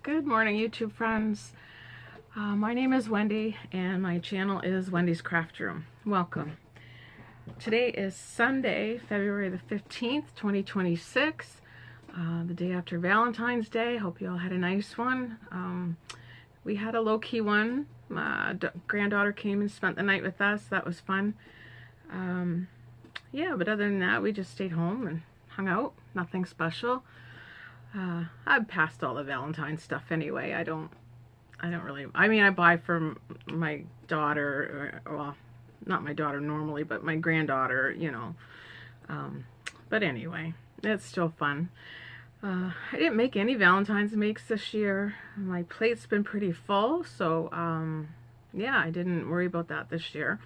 Good morning, YouTube friends. My name is Wendy and my channel is Wendy's Craft Room. Welcome. Today is Sunday, February the 15th, 2026, the day after Valentine's Day. Hope you all had a nice one. We had a low-key one. My granddaughter came and spent the night with us. That was fun. Yeah, but other than that, we just stayed home and hung out. Nothing special. I've passed all the Valentine's stuff anyway. I don't really, I mean, I buy for my daughter, well, not my daughter normally, but my granddaughter, you know. But anyway, it's still fun. I didn't make any Valentine's makes this year. My plate's been pretty full, so yeah, I didn't worry about that this year.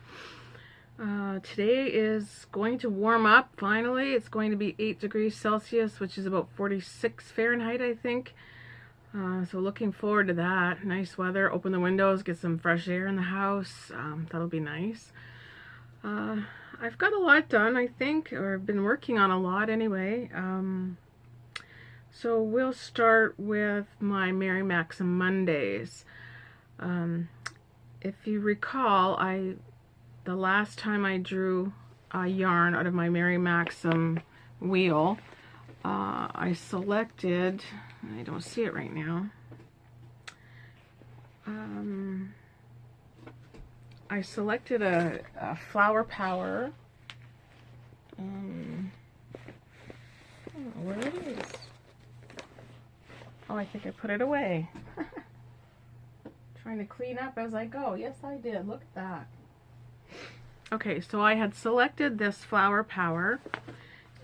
Today is going to warm up finally. It's going to be 8 degrees Celsius, which is about 46 Fahrenheit, I think. So looking forward to that. Nice weather. Open the windows, get some fresh air in the house. That'll be nice. I've got a lot done, I think, or been working on a lot anyway. So we'll start with my Merry Maxim Mondays. If you recall, the last time I drew a yarn out of my Merry Maxim wheel, I selected, I don't see it right now, I selected a Flower Power, where it is, oh, I think I put it away, trying to clean up as I go. Yes, I did, look at that. Okay, so I had selected this Flower Power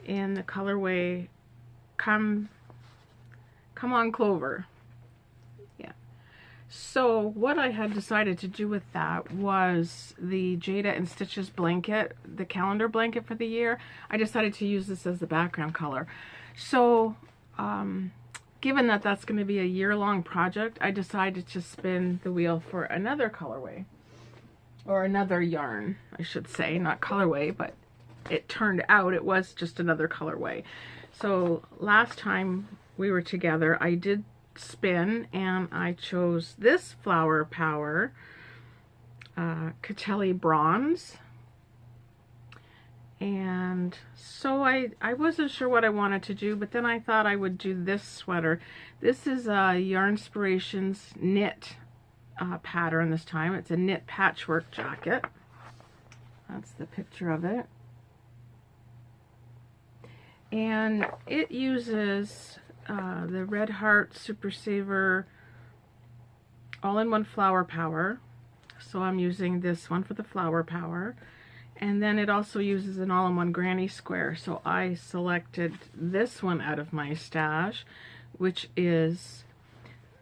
in the colorway Come On Clover. Yeah. So what I had decided to do with that was the Jayda and Stitches blanket, the calendar blanket for the year. I decided to use this as the background color. So given that that's going to be a year-long project, I decided to spin the wheel for another colorway. Or another yarn, I should say, not colorway, but it turned out it was just another colorway. So last time we were together, I did spin and I chose this Flower Power Katelli Bronze. And so I wasn't sure what I wanted to do, but then I thought I would do this sweater. This is Yarnspirations knit pattern this time. It's a knit patchwork jacket. That's the picture of it. And it uses the Red Heart Supersaver all-in-one Flower Power. So I'm using this one for the Flower Power. And then it also uses an all-in-one Granny Square. So I selected this one out of my stash, which is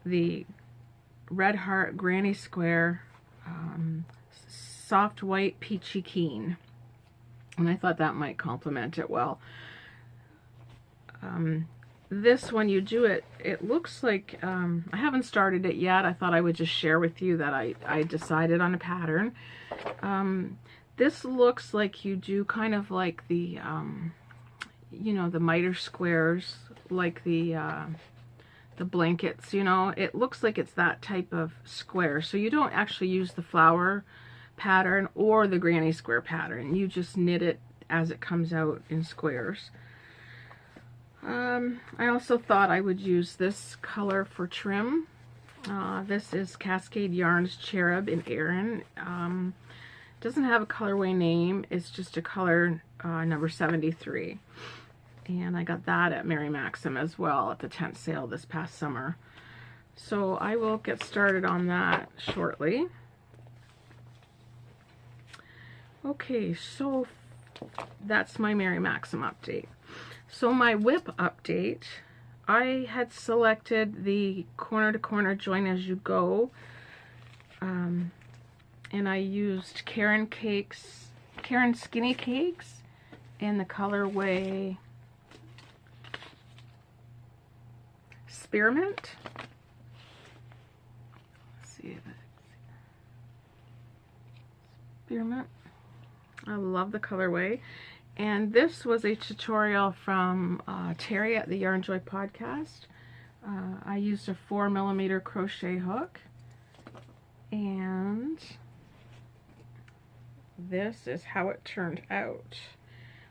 the Red Heart Granny Square Soft White Peachy Keen, and I thought that might complement it well. This, when you do it, it looks like, I haven't started it yet. I thought I would just share with you that I decided on a pattern. This looks like you do kind of like the, you know, the miter squares, like the blankets, you know, it looks like it's that type of square. So you don't actually use the flower pattern or the granny square pattern. You just knit it as it comes out in squares. I also thought I would use this color for trim. This is Cascade Yarns Cherub in Aran. Doesn't have a colorway name. It's just a color number 73. And I got that at Merry Maxim as well at the tent sale this past summer. So I will get started on that shortly. Okay, so that's my Merry Maxim update. So my whip update, I had selected the corner to corner join as you go. And I used Caron Skinny Cakes in the colorway Spearmint. Let's see. Spearmint. I love the colorway. And this was a tutorial from Terry at the Yarn Joy podcast. I used a 4mm crochet hook, and this is how it turned out.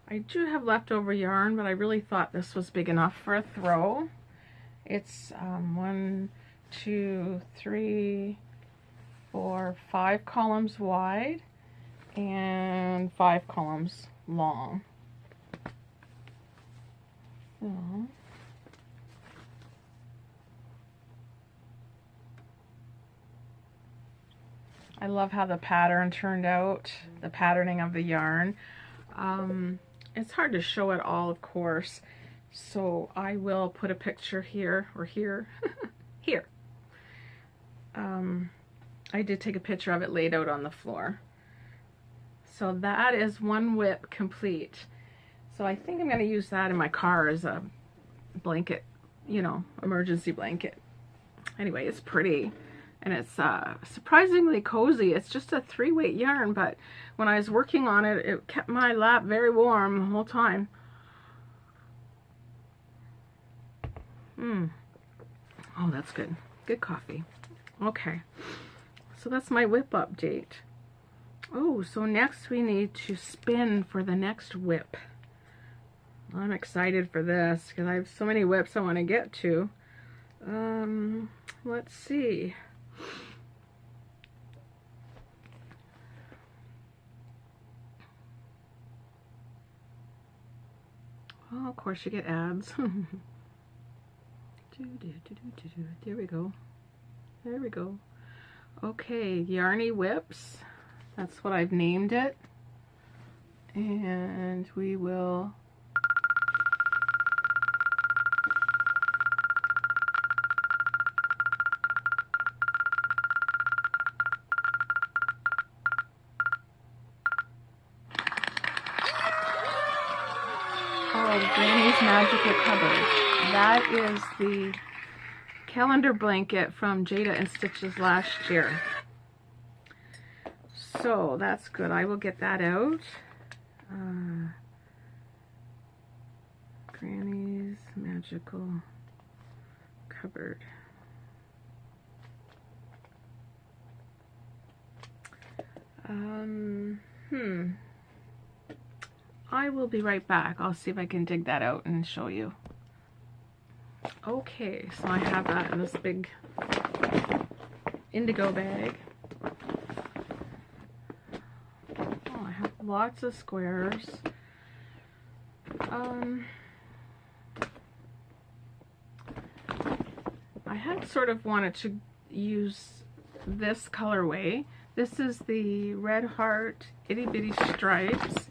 I do have leftover yarn, but I really thought this was big enough for a throw. It's 1, 2, 3, 4, 5 columns wide and 5 columns long. So, I love how the pattern turned out, the patterning of the yarn. It's hard to show it all, of course, so I will put a picture here, or here, here. I did take a picture of it laid out on the floor. So that is one whip complete. So I think I'm going to use that in my car as a blanket, you know, emergency blanket. Anyway, it's pretty. And it's surprisingly cozy. It's just a 3-weight yarn, but when I was working on it, it kept my lap very warm the whole time. Oh, that's good. Good coffee. Okay, so that's my whip update. Oh, so next we need to spin for the next whip. I'm excited for this because I have so many whips I want to get to. Let's see. Oh, of course you get ads. There we go. There we go. Okay, Yarny Whips. That's what I've named it. And we will Granny's Magical Cupboard. That is the calendar blanket from Jayda and Stitches last year. So that's good. I will get that out. Granny's Magical Cupboard. I will be right back. I'll see if I can dig that out and show you. Okay, so I have that in this big indigo bag. Oh, I have lots of squares. I had sort of wanted to use this colorway. This is the Red Heart Itty Bitty Stripes.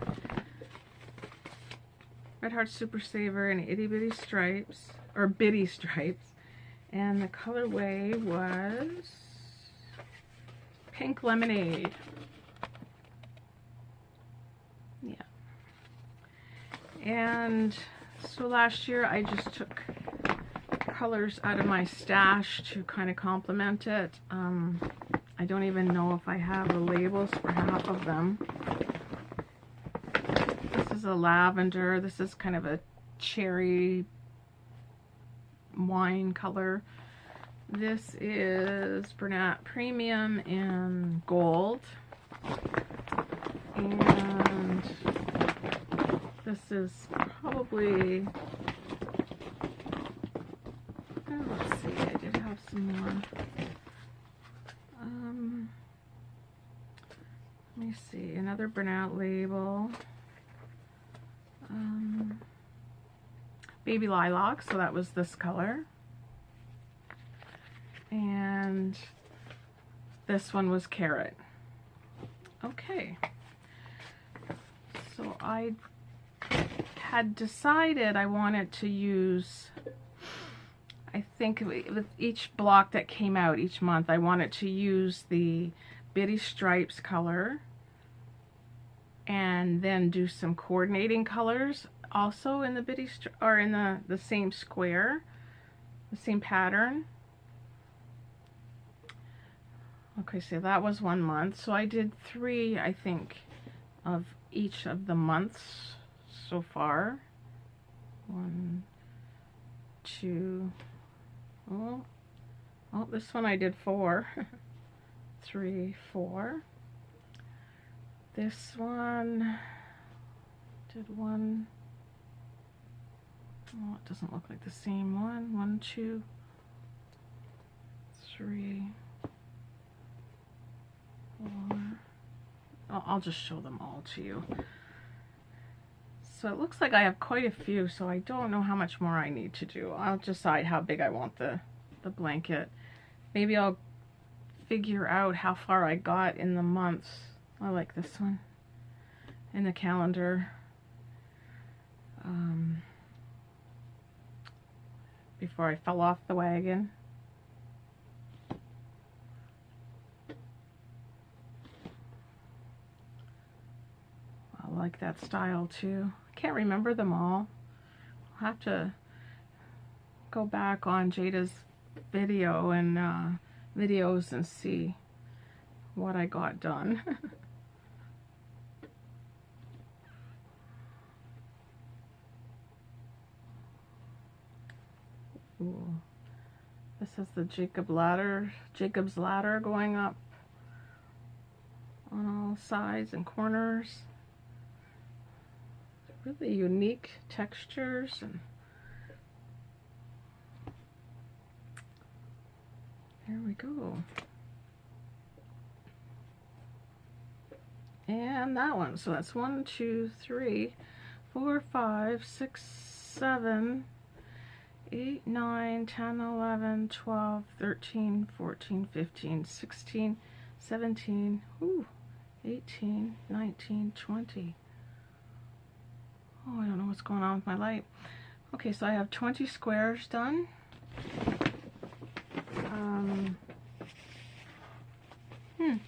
Red Heart Supersaver and Itty Bitty Stripes, or Bitty Stripes. And the colorway was Pink Lemonade. Yeah. And so last year I just took colors out of my stash to kind of complement it. I don't even know if I have the labels for half of them. This is a lavender. This is kind of a cherry wine color. This is Bernat Premium in gold. And this is probably, let's see, I did have some more. Let me see, another Bernat label. Baby Lilac, so that was this color. And this one was Carrot. Okay. So I had decided I wanted to use, I think with each block that came out each month, I wanted to use the Bitty Stripes color and then do some coordinating colors also in the Bitty or in the same square, the same pattern. Okay, so that was 1 month. So I did 3, I think, of each of the months so far. 1, 2, Oh, this one I did 4. 3, 4. This one did 1. Oh, it doesn't look like the same one. 1, 2, 3, 4. I'll just show them all to you. So it looks like I have quite a few, so I don't know how much more I need to do. I'll decide how big I want the blanket. Maybe I'll figure out how far I got in the months. I like this one in the calendar. Before I fell off the wagon. I like that style too. I can't remember them all. I'll have to go back on Jayda's video and videos and see what I got done. Ooh. This is the Jacob's ladder going up on all sides and corners. Really unique textures, and there we go. And that one, so that's 1, 2, 3, 4, 5, 6, 7, 8, 9, 10, 11, 12, 13, 14, 15, 16, 17, 18, 19, 20. Oh, I don't know what's going on with my light. Okay, so I have 20 squares done. I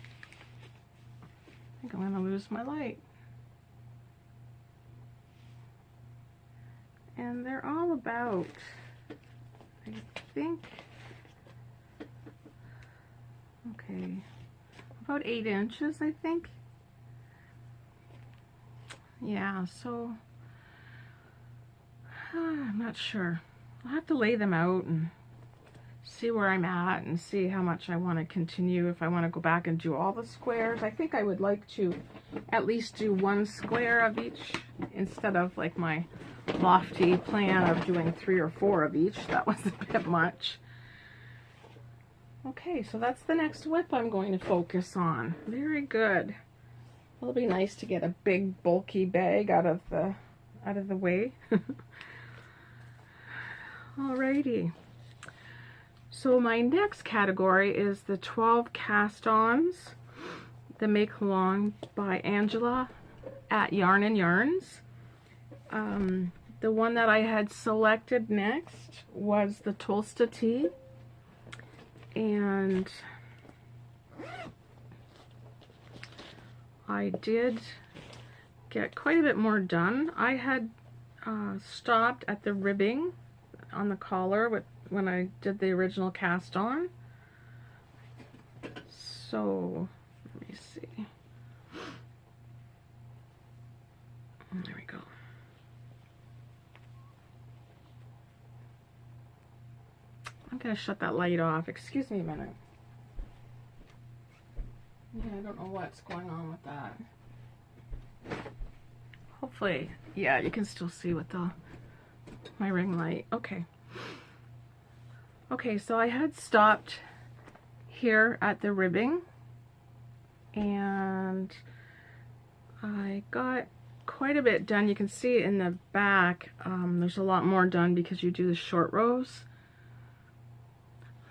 think I'm gonna lose my light. And they're all about, I think, okay, about 8 inches, I think. Yeah, so I'm not sure. I'll have to lay them out and see where I'm at and see how much I want to continue. If I want to go back and do all the squares, I think I would like to at least do 1 square of each instead of like my lofty plan of doing 3 or 4 of each. That was a bit much. Okay, so that's the next whip I'm going to focus on. Very good. It'll be nice to get a big bulky bag out of the way. Alrighty. So my next category is the 12 cast-ons, the Make Along by Angela at Yarn and Yarns. The one that I had selected next was the Tolsta Tea, and I did get quite a bit more done. I had stopped at the ribbing on the collar when I did the original cast on. So let me see. There we go. I'm gonna shut that light off. Excuse me a minute. Yeah, I don't know what's going on with that. Hopefully, yeah, you can still see with my ring light. Okay. Okay, so I had stopped here at the ribbing, and I got quite a bit done. You can see in the back, there's a lot more done because you do the short rows.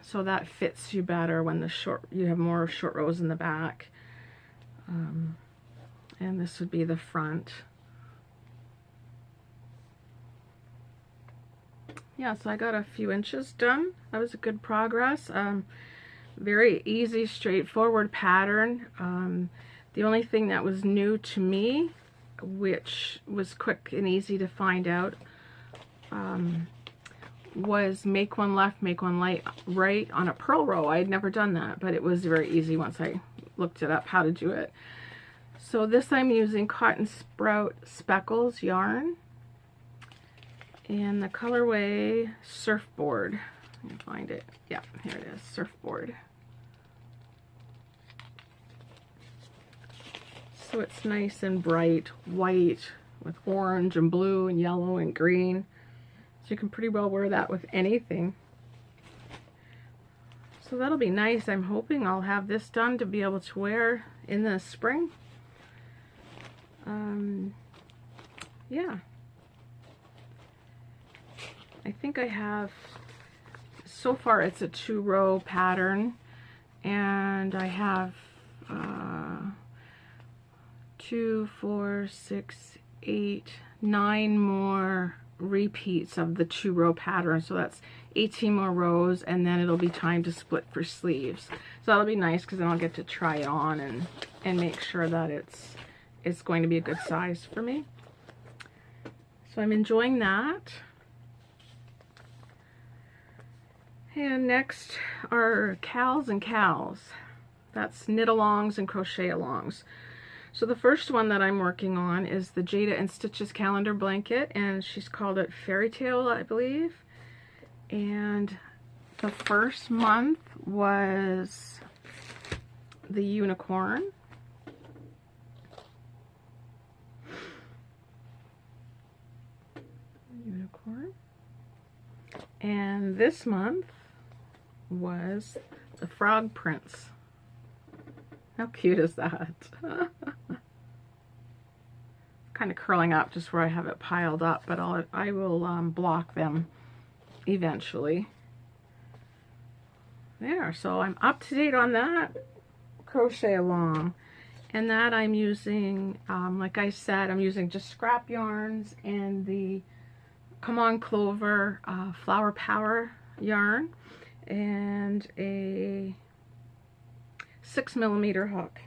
So that fits you better when you have more short rows in the back. And this would be the front. Yeah, so I got a few inches done. That was a good progress. Very easy, straightforward pattern. The only thing that was new to me, which was quick and easy to find out, was make one left, make one right on a purl row. I had never done that, but it was very easy once I looked it up how to do it. So this I'm using Cotton Sprout Speckles yarn, and the colorway Surfboard Let me find it. Yeah, here it is. Surfboard. So it's nice and bright white with orange and blue and yellow and green. So you can pretty well wear that with anything. So that'll be nice. I'm hoping I'll have this done to be able to wear in the spring. Yeah. I think I have, so far it's a 2-row pattern, and I have 2, 4, 6, 8, 9 more repeats of the 2-row pattern. So that's 18 more rows, and then it'll be time to split for sleeves. So that'll be nice because then I'll get to try it on and make sure that it's going to be a good size for me. So I'm enjoying that. And next are cals and cals. That's knit alongs and crochet alongs. So the first one that I'm working on is the Jayda and Stitches calendar blanket, and she's called it Fairytale, I believe. And the first month was the unicorn. And this month was the Frog Prince. How cute is that? Kind of curling up just where I have it piled up, but I will block them eventually. There, so I'm up to date on that crochet along. And that I'm using, like I said, I'm using just scrap yarns and the Come On Clover Flower Power yarn and a 6mm hook.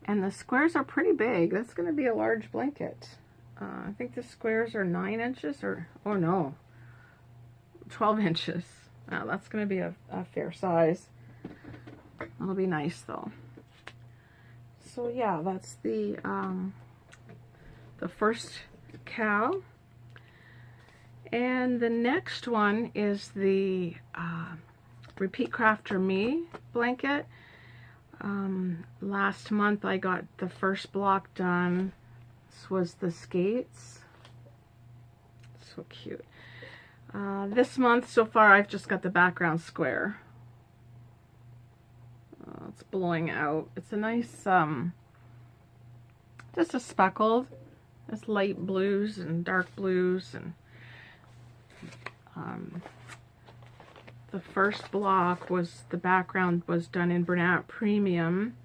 And the squares are pretty big. That's going to be a large blanket. I think the squares are 9 inches or, oh no, 12 inches. That's going to be a fair size. It'll be nice though. So yeah, that's the first cow. And the next one is the Repeat Crafter Me blanket. Last month I got the first block done. This was the skates. So cute. This month so far I've just got the background square. It's blowing out. It's a nice, just a speckled. It's light blues and dark blues, and the first block was, the background was done in Bernat Premium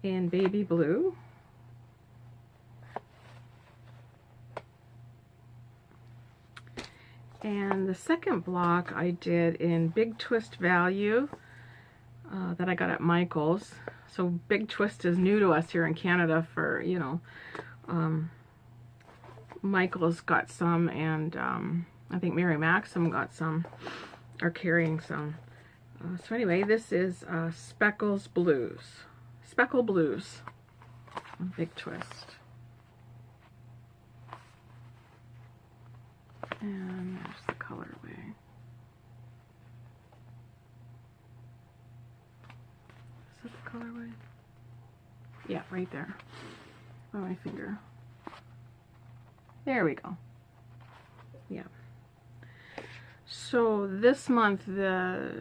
in baby blue. And the second block I did in Big Twist Value that I got at Michael's. So Big Twist is new to us here in Canada for, you know, Michael's got some, and I think MAXIM got some, are carrying some. So anyway, this is Speckle Blues, Big Twist. And there's the colorway. Is that the colorway? Yeah, right there. On my finger. There we go. Yeah. So this month the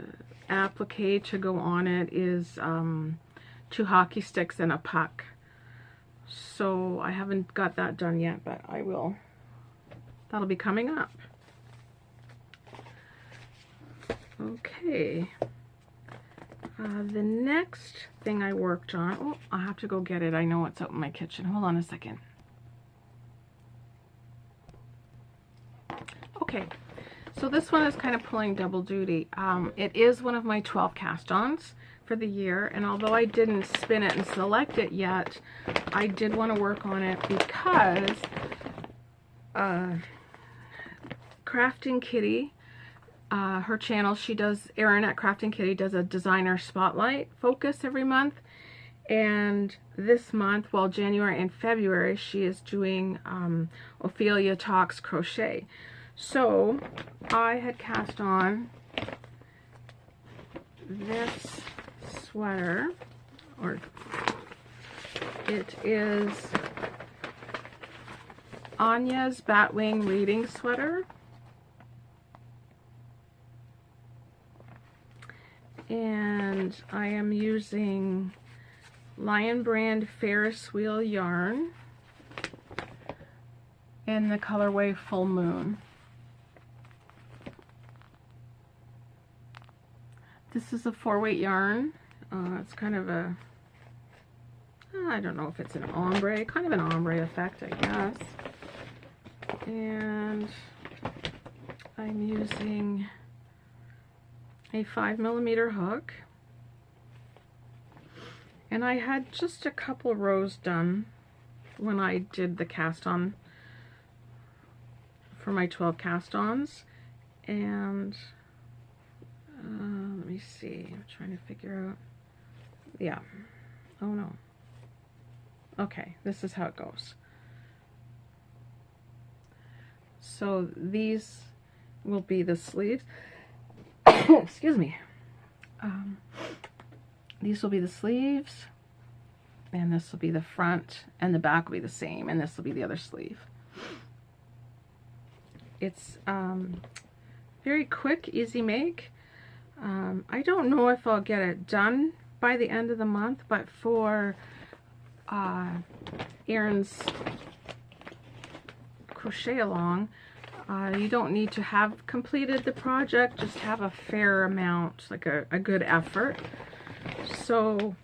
applique to go on it is 2 hockey sticks and a puck. So I haven't got that done yet, but I will. That'll be coming up. Okay. The next thing I worked on, oh, I'll have to go get it. I know it's out in my kitchen. Hold on a second. Okay, so this one is kind of pulling double duty. It is one of my 12 cast-ons for the year, and although I didn't spin it and select it yet, I did want to work on it because Crafting Kitty, her channel, she does, Aran at Crafting Kitty does a designer spotlight focus every month, and this month, well, January and February, she is doing Ophelia Talks Crochet. So I had cast on this sweater, or it is Anya's Batwing Reading Sweater. And I am using Lion Brand Ferris Wheel yarn in the colorway Full Moon. This is a 4-weight yarn. It's kind of a, I don't know if it's an ombre, kind of an ombre effect, I guess. And I'm using a 5mm hook. And I had just a couple rows done when I did the cast on for my 12 cast-ons. And let me see, I'm trying to figure out, yeah, oh no, okay, this is how it goes. So these will be the sleeves. Excuse me. These will be the sleeves, and this will be the front, and the back will be the same, and this will be the other sleeve. It's very quick, easy make. I don't know if I'll get it done by the end of the month, but for Aran's crochet along, you don't need to have completed the project, just have a fair amount, like a good effort. So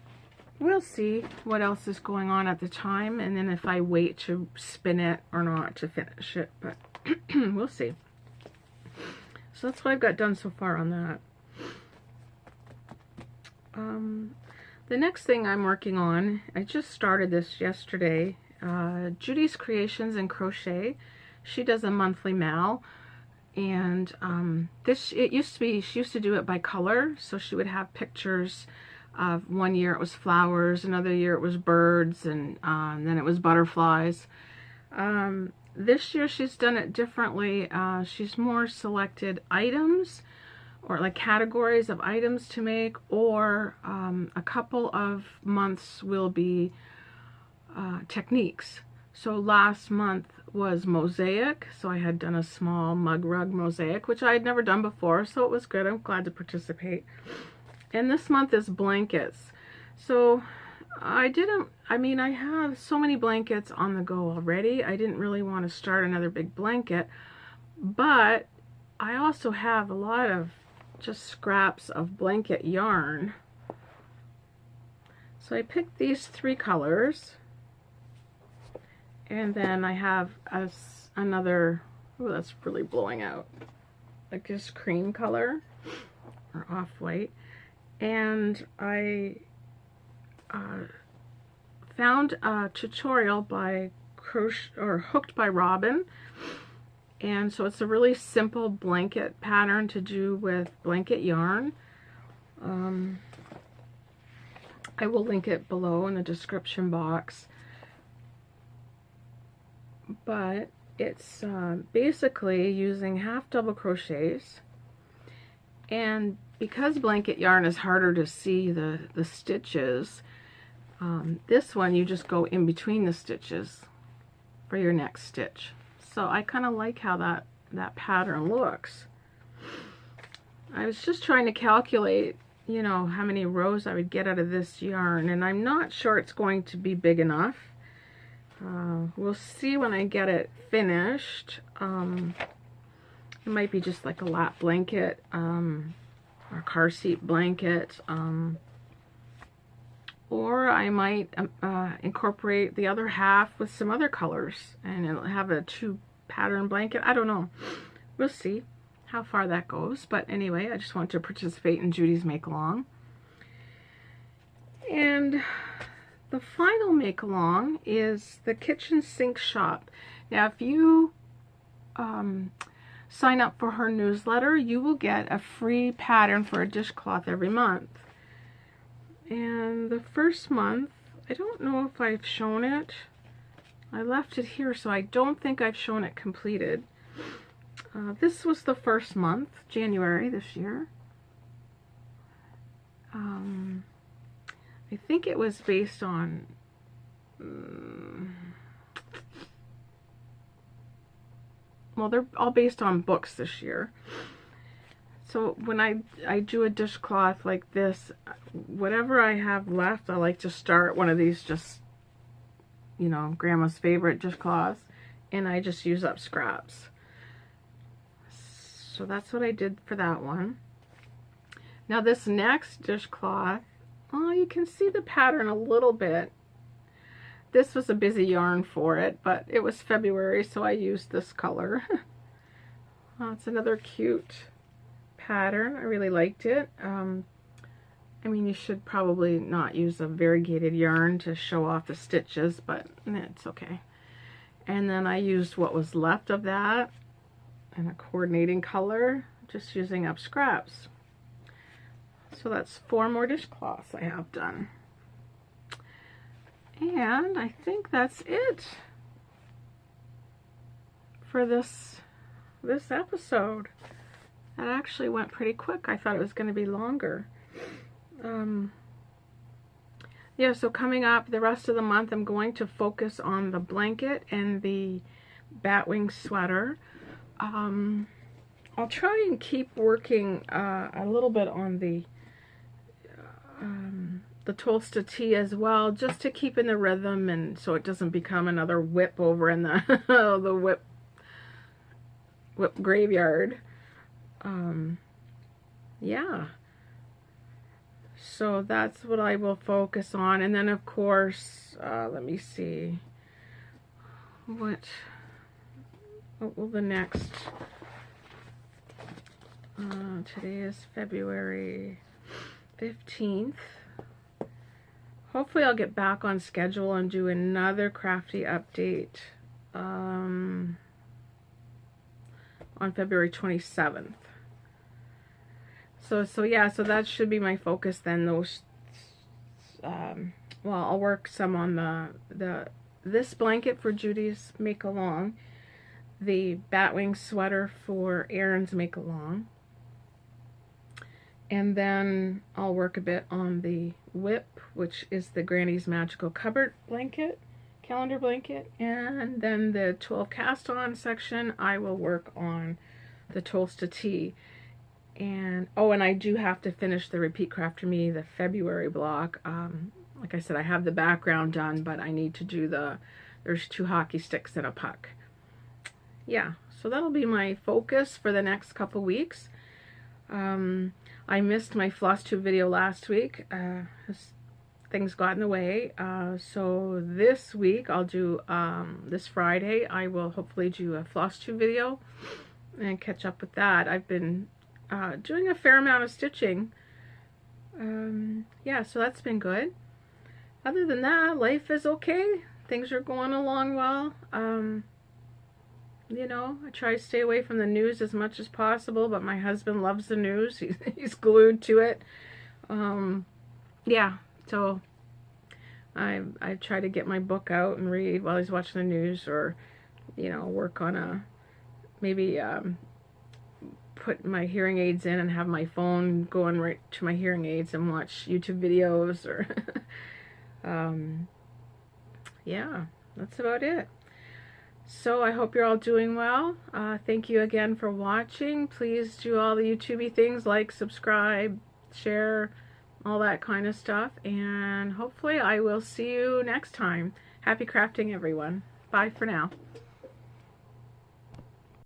we'll see what else is going on at the time, and then if I wait to spin it or not to finish it, but we'll see. So that's what I've got done so far on that. The next thing I'm working on, I just started this yesterday, Judy's Creations and Crochet. She does a monthly mal, and it used to be, she used to do it by color, so she would have pictures of, one year it was flowers, another year it was birds, and then it was butterflies. This year she's done it differently. She's more selected items, or like categories of items to make, or a couple of months will be techniques. So last month was mosaic, so I had done a small mug rug mosaic, which I had never done before, so it was good. I'm glad to participate. And this month is blankets. So I have so many blankets on the go already. I didn't really want to start another big blanket, but I also have a lot of just scraps of blanket yarn. So I picked these 3 colors, and then I have another, oh, that's really blowing out, like this cream color or off-white, and I found a tutorial by Hooked by Robin. And so it's a really simple blanket pattern to do with blanket yarn. I will link it below in the description box. But it's basically using half double crochets. And because blanket yarn is harder to see the stitches, this one you just go in between the stitches for your next stitch. So I kind of like how that pattern looks. I was just trying to calculate, you know, how many rows I would get out of this yarn, and I'm not sure it's going to be big enough. We'll see when I get it finished. It might be just like a lap blanket, or car seat blanket, or I might incorporate the other half with some other colors, and it'll have a 2-pattern blanket. I don't know. We'll see how far that goes. But anyway, I just want to participate in Judy's make-along. And the final make-along is the kitchen sink shop. Now, if you sign up for her newsletter, you will get a free pattern for a dishcloth every month. And the first month, I don't know if I've shown it. I left it here, so I don't think I've shown it completed. This was the first month, January this year. I think it was based on well, they're all based on books this year. So when I do a dishcloth like this, whatever I have left, I like to start one of these, just, you know, Grandma's favorite dishcloths, and I just use up scraps. So that's what I did for that one. Now this next dishcloth, oh, you can see the pattern a little bit. This was a busy yarn for it, but it was February, so I used this color. Oh, it's another cute pattern. I really liked it. I mean, you should probably not use a variegated yarn to show off the stitches, but it's okay. And then I used what was left of that in a coordinating color, just using up scraps. So that's 4 more dishcloths I have done. And I think that's it for this episode. That actually went pretty quick. I thought it was going to be longer. Yeah, so coming up the rest of the month, I'm going to focus on the blanket and the batwing sweater. I'll try and keep working a little bit on the Tolsta tea as well, just to keep in the rhythm, and so it doesn't become another whip over in the the whip graveyard. Yeah, so that's what I will focus on. And then of course, let me see, what will the next, today is February 15th. Hopefully I'll get back on schedule and do another Crafty update on February 27th. So yeah, so that should be my focus then. Those, well, I'll work some on this blanket for Judy's Make Along, the batwing sweater for Aran's Make Along, and then I'll work a bit on the whip, which is the Granny's Magical Cupboard blanket, calendar blanket, and then the 12 cast on section I will work on the Tolsta tea. And oh, and I do have to finish the Repeat Crafter Me, the February block. Like I said, I have the background done, but I need to do there's 2 hockey sticks and a puck. Yeah, so that'll be my focus for the next couple weeks. I missed my floss tube video last week. Things got in the way. So this week I'll do, this Friday, I will hopefully do a floss tube video and catch up with that. I've been doing a fair amount of stitching. Yeah, so that's been good. Other than that, life is okay. Things are going along well. You know, I try to stay away from the news as much as possible, but my husband loves the news. He's glued to it. Yeah, so I try to get my book out and read while he's watching the news, or, you know, work on maybe put my hearing aids in and have my phone going right to my hearing aids and watch YouTube videos, or yeah, that's about it. So I hope you're all doing well. Thank you again for watching. Please do all the YouTubey things, like, subscribe, share, all that kind of stuff. And hopefully I will see you next time. Happy crafting, everyone. Bye for now.